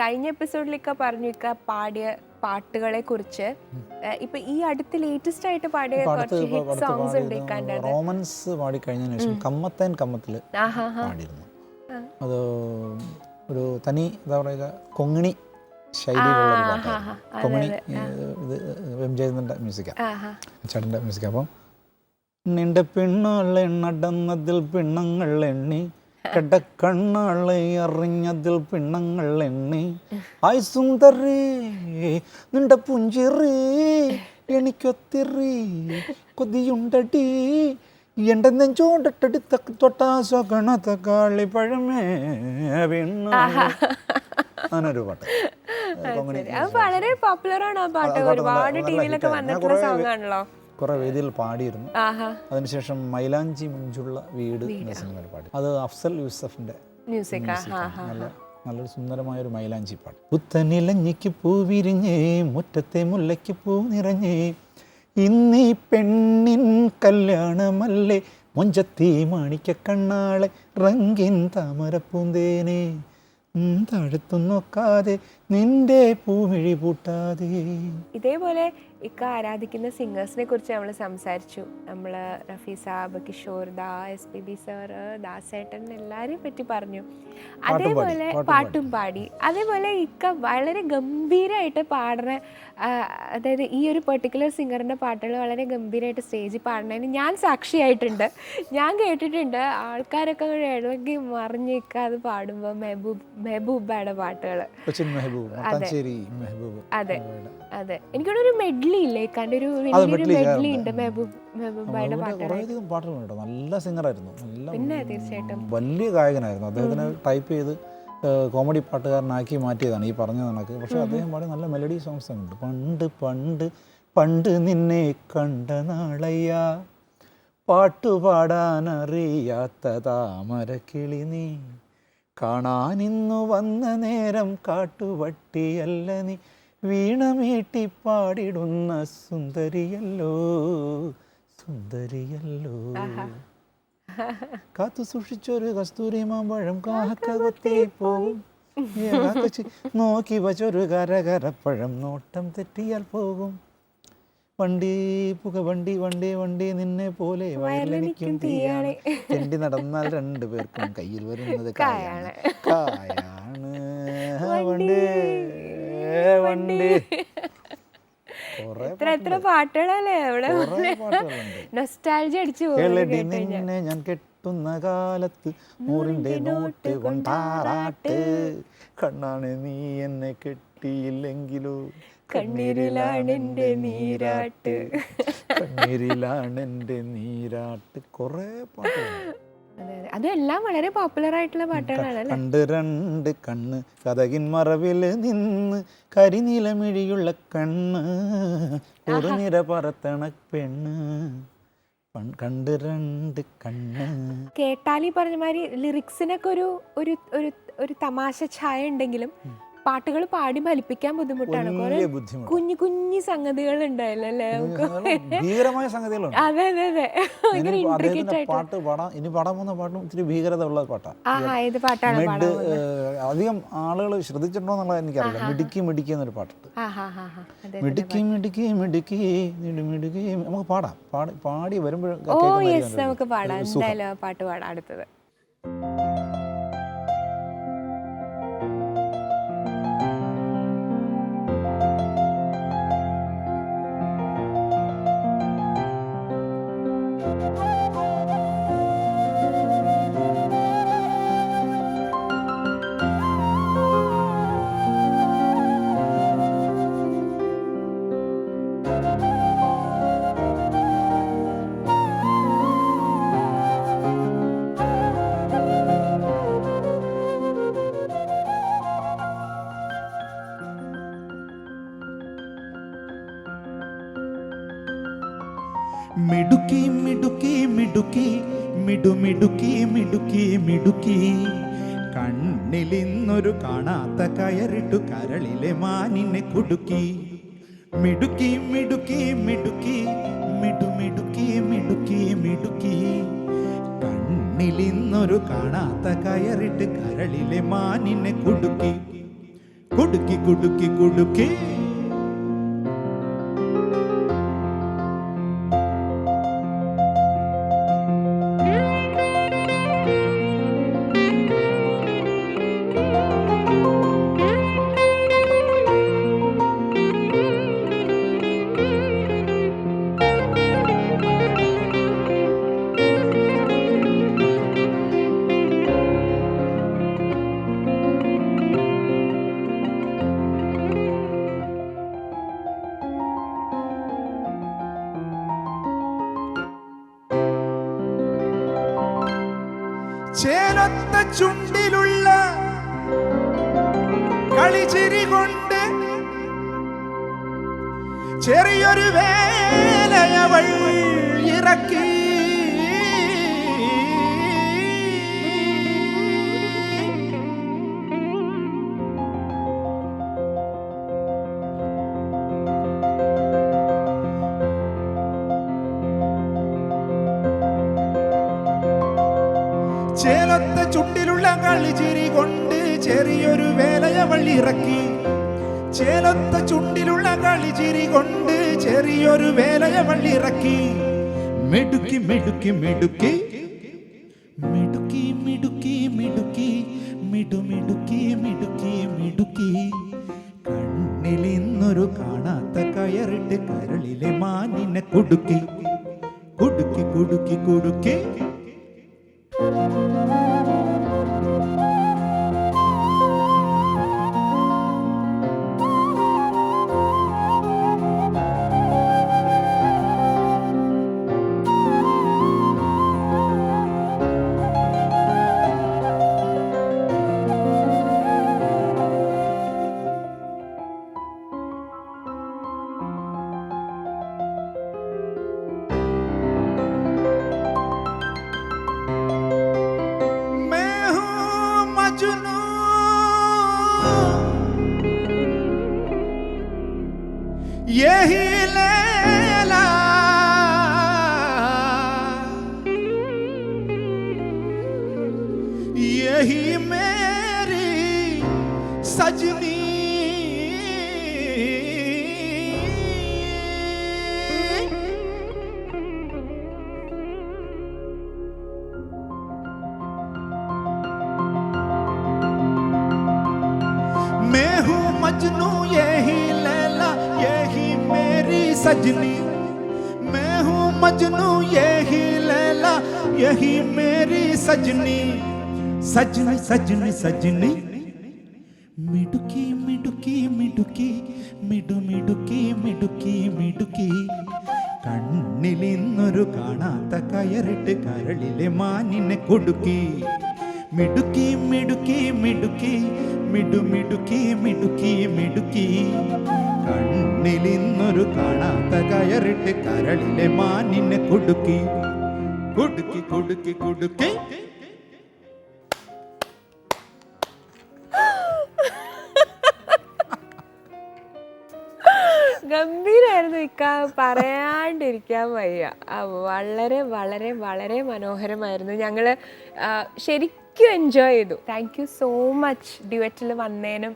കഴിഞ്ഞ എപ്പിസോഡിലൊക്കെ പറഞ്ഞു പാടിയ പാട്ടുകളെ കുറിച്ച്. ഇപ്പൊ ഈ അടുത്ത് ലേറ്റസ്റ്റ് ആയിട്ട് പാടിയ കുറച്ച് ഹിറ്റ് സോങ്സ് ഉണ്ട് ഇക്കാൻ്റെ. റോമൻസ് പാടി കഴിഞ്ഞതിന് ശേഷം കമ്മത്തേൻ കമ്മത്തിൽ പാടിയിരുന്നു. അത് ഒരു തനി എന്താ പറയുക കൊങ്ങിണി ശൈലിയിലുള്ള കൊങ്ങിണി ഇത് എം ജയചന്ദ്രൻ്റെ മ്യൂസിക്കാണ്, ചേട്ടൻ്റെ മ്യൂസിക്. അപ്പം നിന്റെ പെണ്ണുകളെ നടന്നതിൽ പിണ്ണങ്ങൾ എണ്ണി കണ്ണാളെ അറിഞ്ഞതിൽ പിണ്ണങ്ങൾ എണ്ണി ആയ് സുന്ദരി നിന്റെ പുഞ്ചിറി എനിക്കൊത്തിരി കൊതിയുണ്ടടി എന്റെ നെഞ്ചോണ്ടടി തൊട്ടാ കാളി പഴമേ വീണ അങ്ങനൊരു പാട്ട്. വളരെ പോപ്പുലർ ആണ് ആ പാട്ട്, ഒരുപാട് ടിവിയിലൊക്കെ വന്നിട്ടുള്ള സോങ് ആണല്ലോ. കുറെ വേദിയിൽ പാടിയിരുന്നു. അതിനുശേഷം മൈലാഞ്ചി മുഞ്ചുള്ള വീട് എന്ന സിനിമയിൽ പാടി. അത് അഫ്സൽ യൂസഫിന്റെ മ്യൂസിക്. നല്ലൊരു സുന്ദരമായൊരു മൈലാഞ്ചി പാട്ട്. പുത്തനിലഞ്ഞിക്ക് പൂ വിരിഞ്ഞേ മുറ്റത്തെ മുല്ലയ്ക്ക് പൂ നിറഞ്ഞേ ഇന്നീ പെണ്ണിൻ കല്യാണമല്ലേ മൊഞ്ചത്തി മാണിക്ക കണ്ണാളെ റങ്കിൻ താമരപ്പൂന്തേനെ താഴത്തു നോക്കാതെ നിന്റെ പൂമിഴി പൂട്ടാതെ. ഇതേപോലെ ഇക്ക ആരാധിക്കുന്ന സിംഗേഴ്സിനെ കുറിച്ച് നമ്മൾ സംസാരിച്ചു. നമ്മൾ റഫി സാബ്, കിഷോർ ദാ, SPB സാറ്, ദാസേട്ടൻ എല്ലാവരെയും പറ്റി പറഞ്ഞു. അതേപോലെ പാട്ടും പാടി. അതേപോലെ ഇക്ക വളരെ ഗംഭീരമായിട്ട് പാടുന്ന, അതായത് ഈ ഒരു പെർട്ടിക്കുലർ സിംഗറിൻ്റെ പാട്ടുകൾ വളരെ ഗംഭീരമായിട്ട് സ്റ്റേജിൽ പാടുന്നതിന് ഞാൻ സാക്ഷിയായിട്ടുണ്ട്. ഞാൻ കേട്ടിട്ടുണ്ട് ആൾക്കാരൊക്കെ ഇടവെങ്കിൽ മറിഞ്ഞ് ഇക്ക അത് പാടുമ്പോൾ മെഹബൂബയുടെ പാട്ടുകൾ. അതെ അതെ, എനിക്കൊരു മെഡ്ലി ഇല്ലേ ഇക്കാൻ്റെ ഒരു വലിയൊരു മെഡ്ലി ഉണ്ട് മെഹബൂബയുടെ പാട്ടുകളുണ്ട്. നല്ല സിംഗറായിരുന്നു, പിന്നെ തീർച്ചയായിട്ടും വലിയ ഗായകനായിരുന്നു. അദ്ദേഹത്തിന് ടൈപ്പ് ചെയ്ത് കോമഡി പാട്ടുകാരനാക്കി മാറ്റിയതാണ് ഈ പറഞ്ഞ കണക്ക്. പക്ഷെ അദ്ദേഹം പാടി നല്ല മെലഡി സോങ്സ് ഉണ്ട്. പണ്ട് പണ്ട് പണ്ട് നിന്നെ കണ്ട നാളയ്യ പാട്ടുപാടാനറിയാത്ത താമരക്കിളി നീ കാണാനിന്നു വന്ന നേരം കാട്ടുവട്ടിയല്ല നീ വീണമീട്ടി പാടിടുന്ന സുന്ദരിയല്ലോ സുന്ദരിയല്ലോ കാത്തു സൂക്ഷിച്ചൊരു കസ്തൂരി മാമ്പഴം കാക്കകൊത്തി പോകും നോക്കി വച്ചൊരു കരകരപ്പഴം നോട്ടം തെറ്റിയാൽ പോകും വണ്ടി പുക വണ്ടി വണ്ടി വണ്ടി നിന്നെ പോലെ വയറിലെനിക്കും തീയാണ് തെണ്ടി നടന്നാൽ രണ്ടുപേർക്കും കയ്യിൽ വരുന്നത് കായാണ് കായാണ് വണ്ടി വണ്ടി. എത്ര പാട്ടുകളല്ലേ നിന്നെ ഞാൻ കെട്ടുന്ന കാലത്ത് നൂറിന്റെ നോട്ട് കൊണ്ടാറാട്ട് കണ്ണാണ് നീ എന്നെ കെട്ടിയില്ലെങ്കിലോ കണ്ണീരിലാണ് എൻ്റെ നീരാട്ട് കണ്ണീരിലാണ് എൻ്റെ നീരാട്ട്. കുറേ പാട്ടുകൾ അതെല്ലാം വളരെ പോപ്പുലർ ആയിട്ടുള്ള പാട്ടുകളാണ്. കണ്ട് രണ്ട് കണ്ണ് കഥകിൻ മറവിൽ നിന്ന് കരിനീലമിഴിയുള്ള കണ്ണ് ഒരു നിര പറത്തണ പെണ്ണ് കണ്ട് രണ്ട് കണ്ണ്. കേട്ടാലി പറഞ്ഞ മാതിരി ലിറിക്സിനൊക്കെ ഒരു ഒരു തമാശ ഛായ ഉണ്ടെങ്കിലും പാട്ടുകൾ പാടി ഫലിപ്പിക്കാൻ ബുദ്ധിമുട്ടാണ്. കുഞ്ഞു കുഞ്ഞു സംഗതികൾ ഉണ്ടായല്ലോ അല്ലേ? ഭീകരമായ സംഗതികളുണ്ട്. അതെ അതെ അതെ, പാട്ട് പാടാം. ഇനി പാടാൻ പോകുന്ന പാട്ടും ഇത്തിരി ഭീകരത ഉള്ള പാട്ടാണ്. അധികം ആളുകൾ ശ്രദ്ധിച്ചിട്ടുണ്ടോ എന്നുള്ളത് എനിക്കറിയില്ല. മിടുക്കി മിടുക്കി എന്നൊരു പാട്ടുണ്ട്. മിടുക്കി മിടുക്കി മിടുക്കി മിടുക്കി നമുക്ക് പാടാം. പാടി വരുമ്പോഴും നമുക്ക് പാടാം. എന്തായാലും പാട്ട് പാടാം അടുത്തത്. മിടുക്കി മിടുക്കി മിടുക്കി മിടുമിടുക്കി മിടുക്കി മിടുക്കി കണ്ണിലിന്നൊരു കാണാത്ത കയറിട്ടു കരളിലെ മാനിനെ കുടുക്കി മിടുക്കി മിടുക്കി മിടുക്കി മിടുമിടുക്കി മിടുക്കി മിടുക്കി കണ്ണിലിന്നൊരു കാണാത്ത കയറിട്ട് കരളിലെ മാനിനെ കുടുക്കി കുടുക്കി കുടുക്കി കുടുക്കി ചേലൊത്ത ചുണ്ടിലുള്ള കളിച്ചിരി കൊണ്ട് ചെറിയൊരു വേലയവൾ ഇറക്കി ചേലൊത്ത ചുണ്ടിലുള്ള കളിച്ചിരി കൊണ്ട് ചെറിയൊരു വേലയവൾ ഇറക്കി ചേലൊത്ത ചുണ്ടിലുള്ള കളിച്ചിരി കൊണ്ട് ചെറിയൊരു വേലയവൾ ഇറക്കി മിടുക്കി മിടുക്കി മിടുക്കി മിടുക്കി മിടുക്കി മിടുക്കി മിടുമിടുക്കി മിടുക്കി മിടുക്കി കണ്ണിൽ ഇന്നൊരു കാണാത്ത കയറിട്ട് കരളിലെ മാനിനെ കുടുക്കി കുടുക്കി കുടുക്കി കുടുക്കി यही लैला यही मेरी सजनी मैं हूँ मजनू यही लैला यही मेरी सजनी मैं हूँ मजनू यही लैला यही मेरी सजनी सजनी सजनी सजनी मिडुकी मिडुकी मिडुकी मिडु मिडुकी मिडुकी मिडुकी കണ്ണിൽ ഇന്നൊരു കാണാത്ത കയറിട്ട് കരളിലെ മാനിനെ കുടുക്കി മിടുക്കി മിടുക്കി മിടുക്കി മിടു മിടുക്കി മിടുക്കി മിടുക്കി കണ്ണിൽ ഇന്നൊരു കാണാത്ത കയറിട്ട് കരളിലെ മാനിനെ കുടുക്കി കുടുക്കി കുടുക്കി കുടുക്കി ഗംഭീരായിരുന്നു ഇക്ക, പറയാണ്ടിരിക്കാൻ വയ്യ. വളരെ വളരെ വളരെ മനോഹരമായിരുന്നു. ഞങ്ങൾ ശരിക്കും എൻജോയ് ചെയ്തു. താങ്ക് യു സോ മച്ച് ഡ്യുവറ്റിൽ വന്നേനും.